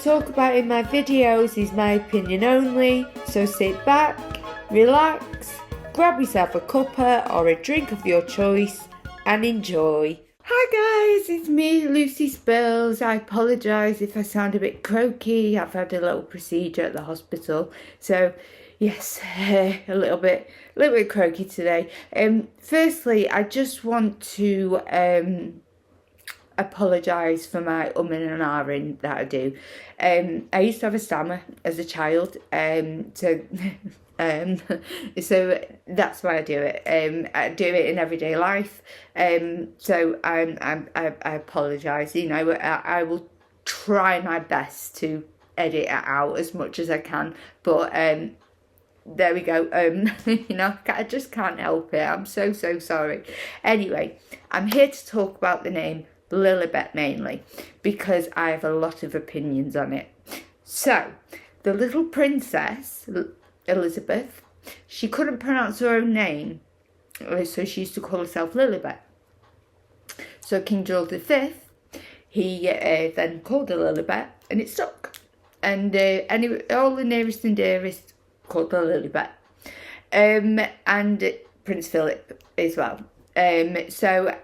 talk about in my videos is my opinion only, so sit back, relax, grab yourself a cuppa or a drink of your choice and enjoy. Hi guys, it's me, Lucie Spills. I apologise if I sound a bit croaky. I've had a little procedure at the hospital, so yes, a little bit croaky today. Firstly, I just want to apologise for my umming and ahhing that I do. I used to have a stammer as a child, so that's why I do it. I do it in everyday life. So I apologise. You know, I will try my best to edit it out as much as I can, but there we go. You know, I just can't help it. I'm so sorry. Anyway, I'm here to talk about the name Lilibet mainly because I have a lot of opinions on it. So, the little princess Elizabeth, she couldn't pronounce her own name, so she used to call herself Lilibet. So King George V, he then called her Lilibet, and it stuck. And all the nearest and dearest called her Lilibet, and Prince Philip as well. So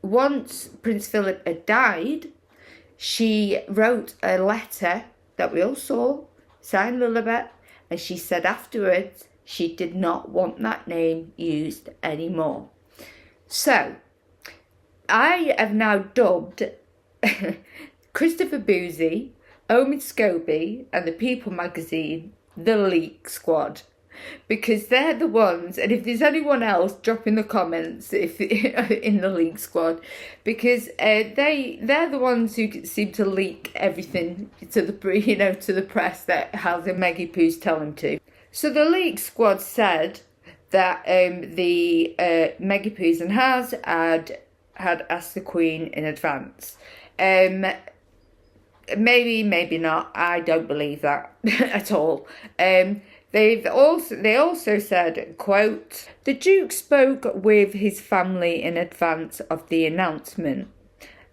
once Prince Philip had died, she wrote a letter that we all saw, signed Lilibet, and she said afterwards she did not want that name used anymore. So I have now dubbed Christopher Boozy, Omid Scobie and the People magazine the Leak Squad, because they're the ones, and if there's anyone else, drop in the comments if in the Leak Squad, because they're the ones who seem to leak everything to the press that Harry and Meggie Poos tell them to. So the Leak Squad said that the Meggie Poos and Haz had asked the Queen in advance. Maybe not. I don't believe that at all. They also said, quote, "The Duke spoke with his family in advance of the announcement."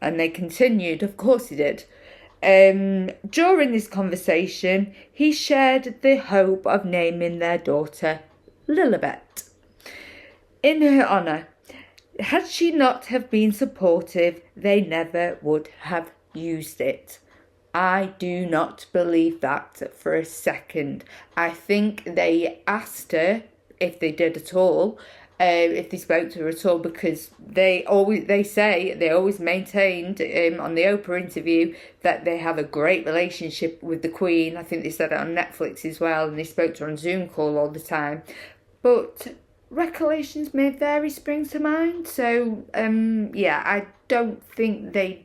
And they continued, of course he did. During this conversation, he shared the hope of naming their daughter Lilibet in her honour. Had she not have been supportive, they never would have used it. I do not believe that for a second. I think they asked her if they did at all, if they spoke to her at all, because they always maintained on the Oprah interview that they have a great relationship with the Queen. I think they said it on Netflix as well, and they spoke to her on Zoom call all the time. But recollections may vary, spring to mind. So yeah, I don't think they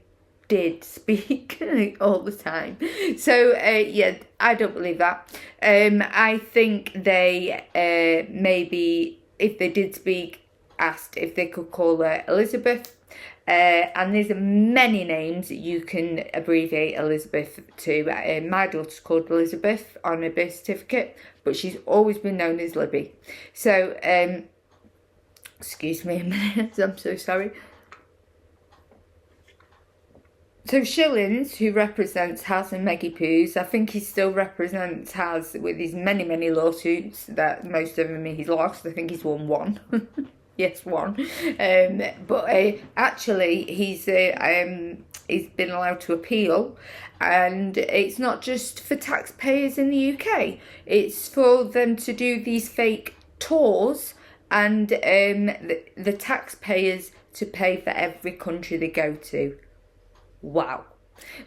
did speak all the time. So yeah, I don't believe that. I think they maybe, if they did speak, asked if they could call her Elizabeth. And there's many names you can abbreviate Elizabeth to. My daughter's called Elizabeth on her birth certificate, but she's always been known as Libby. So excuse me a minute, I'm so sorry. So Shillings, who represents Haz and Meggie Poos, I think he still represents Haz with his many lawsuits that most of them he's lost. I think he's won one. Yes, one. But actually he's been allowed to appeal, and it's not just for taxpayers in the UK. It's for them to do these fake tours, and the taxpayers to pay for every country they go to. Wow.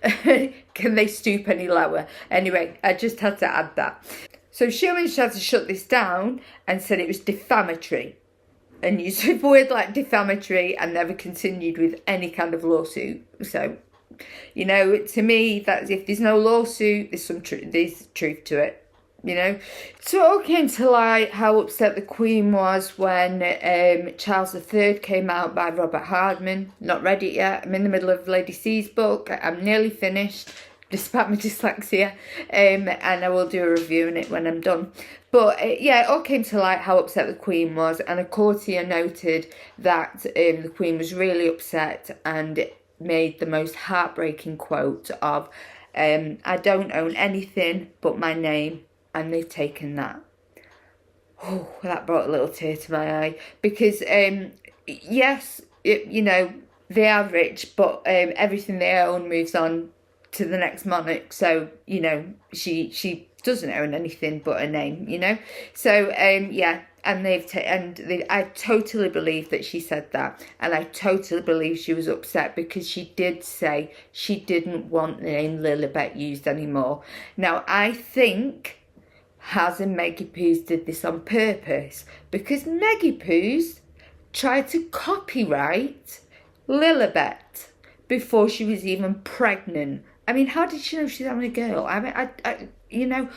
Can they stoop any lower? Anyway, I just had to add that. So Shillings had to shut this down and said it was defamatory, and used a word like defamatory and never continued with any kind of lawsuit. So, you know, to me, that's, if there's no lawsuit, there's truth to it. You know, so it all came to light how upset the Queen was when Charles III came out by Robert Hardman. Not read it yet. I'm in the middle of Lady C's book. I'm nearly finished, despite my dyslexia, and I will do a review on it when I'm done. But yeah, it all came to light how upset the Queen was, and a courtier noted that the Queen was really upset and made the most heartbreaking quote of, I don't own anything but my name, and they've taken that. Oh, that brought a little tear to my eye, because yes, they are rich, but everything they own moves on to the next monarch. So she doesn't own anything but a name. So yeah. And I totally believe that she said that, and I totally believe she was upset, because she did say she didn't want the name Lilibet used anymore. Now, I think Haz and Meggie Poos did this on purpose, because Meggie Poos tried to copyright Lilibet before she was even pregnant. I mean, how did she know she's having a girl? I mean,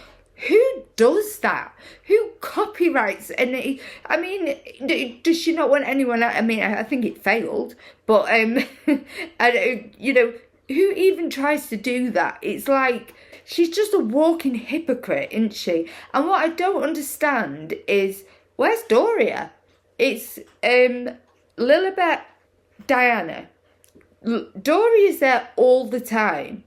who does that? Who copyrights? And I mean, does she not want anyone? I mean, I think it failed, but who even tries to do that? It's like she's just a walking hypocrite, isn't she? And what I don't understand is, where's Doria? It's Lilibet, Diana. Doria's there all the time,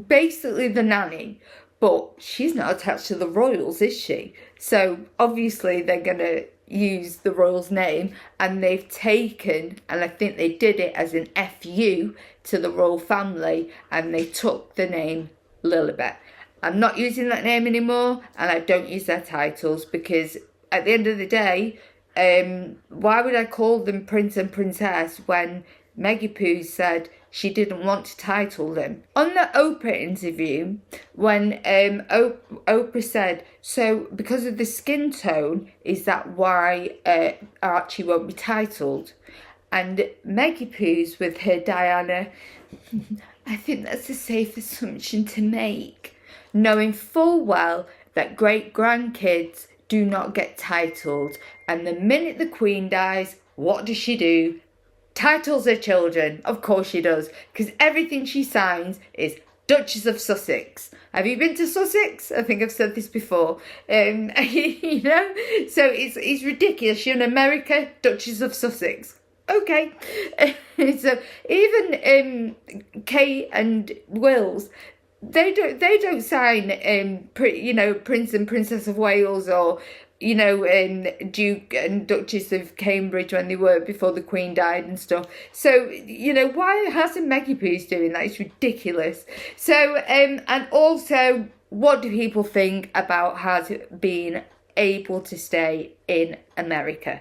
basically the nanny. But she's not attached to the royals, is she? So obviously they're going to use the royals' name, and they've taken, and I think they did it as an FU to the royal family, and they took the name Lilibet. I'm not using that name anymore, and I don't use their titles, because at the end of the day, why would I call them Prince and Princess when Meggie Poos said she didn't want to title them? On the Oprah interview, when Oprah said, so because of the skin tone, is that why Archie won't be titled? And Meggie Poos with her Diana, I think that's a safe assumption to make, knowing full well that great-grandkids do not get titled. And the minute the Queen dies, what does she do? Titles her children. Of course she does, because everything she signs is Duchess of Sussex. Have you been to Sussex? I think I've said this before. So it's ridiculous. You're in America, Duchess of Sussex. Okay. So even Kate and Wills, they don't sign Prince and Princess of Wales, or Duke and Duchess of Cambridge when they were before the Queen died and stuff. So why hasn't Meggie Poos doing that? It's ridiculous. So and also, what do people think about Haz being able to stay in America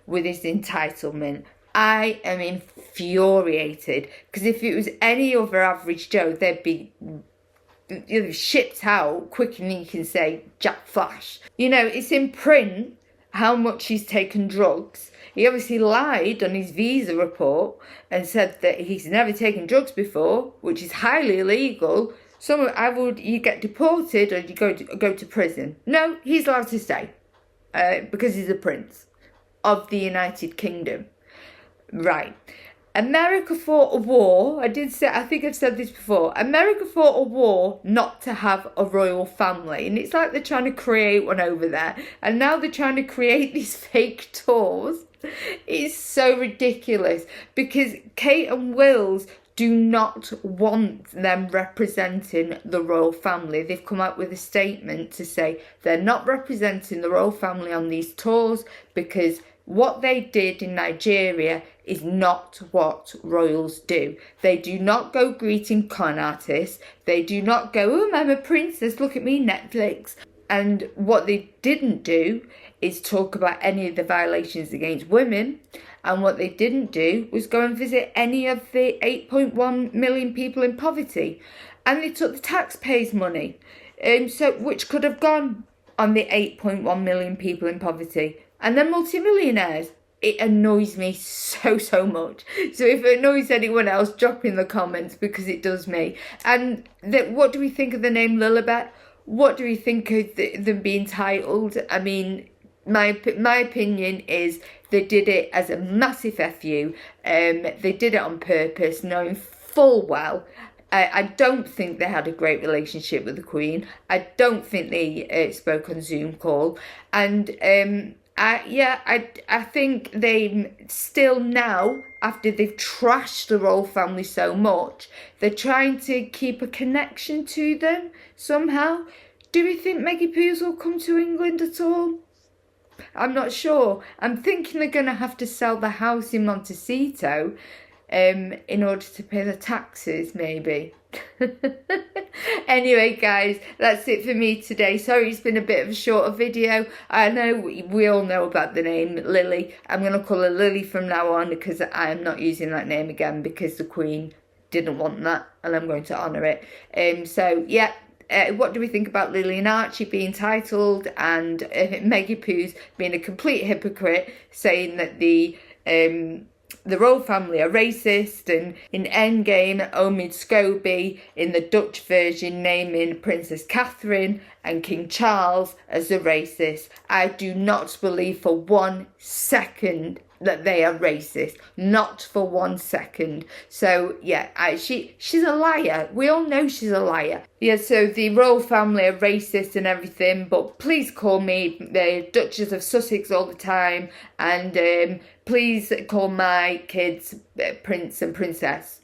with his entitlement? I am infuriated, because if it was any other average Joe, they'd be shipped out quicker than you can say Jack Flash. It's in print how much he's taken drugs. He obviously lied on his visa report and said that he's never taken drugs before, which is highly illegal. You get deported or you go to prison. No, he's allowed to stay because he's a prince of the United Kingdom. Right. America fought a war. I think I've said this before. America fought a war not to have a royal family. And it's like they're trying to create one over there. And now they're trying to create these fake tours. It's so ridiculous, because Kate and Wills do not want them representing the royal family. They've come out with a statement to say they're not representing the royal family on these tours, because what they did in Nigeria is not what royals do. They do not go greeting con artists. They do not go, oh, I'm a princess, look at me, Netflix. And what they didn't do is talk about any of the violations against women. And what they didn't do was go and visit any of the 8.1 million people in poverty. And they took the taxpayers' money, which could have gone on the 8.1 million people in poverty. And they're multimillionaires. It annoys me so much. So if it annoys anyone else, drop in the comments, because it does me. And what do we think of the name Lilibet? What do we think of them being titled? I mean, my opinion is they did it as a massive FU. They did it on purpose, knowing full well. I don't think they had a great relationship with the Queen. I don't think they spoke on Zoom call. And I think they still now, after they've trashed the royal family so much, they're trying to keep a connection to them somehow. Do we think Maggie Poos will come to England at all? I'm not sure. I'm thinking they're going to have to sell the house in Montecito in order to pay the taxes, maybe. Anyway, guys, that's it for me today. Sorry it's been a bit of a shorter video. I know we all know about the name Lily. I'm going to call her Lily from now on, because I am not using that name again, because the Queen didn't want that, and I'm going to honour it. So, yeah. What do we think about Lily and Archie being titled, and Maggie Poos being a complete hypocrite, saying that the royal family are racist, and in Endgame, Omid Scobie in the Dutch version naming Princess Catherine and King Charles as a racist. I do not believe for 1 second that they are racist, not for 1 second. So yeah, she's a liar. We all know she's a liar. Yeah, so the royal family are racist and everything, but please call me the Duchess of Sussex all the time, and please call my kids Prince and Princess.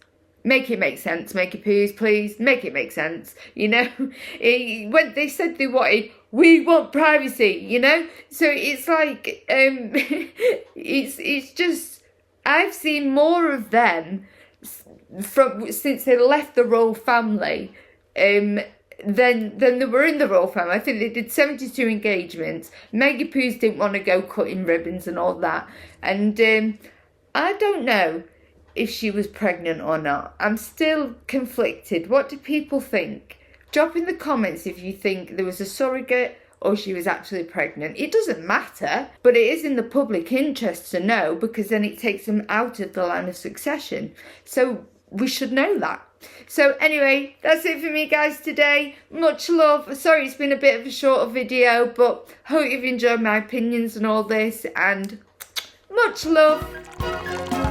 Make it make sense, Maggie Poos, please. Make it make sense, you know. When they said they wanted, we want privacy, you know. So it's like, it's just, I've seen more of them since they left the royal family, than they were in the royal family. I think they did 72 engagements. Maggie Poos didn't want to go cutting ribbons and all that, and I don't know if she was pregnant or not. I'm still conflicted. What do people think? Drop in the comments if you think there was a surrogate or she was actually pregnant. It doesn't matter, but it is in the public interest to know, because then it takes them out of the line of succession. So we should know that. So anyway, that's it for me, guys, today. Much love. Sorry it's been a bit of a shorter video, but hope you've enjoyed my opinions and all this, and much love.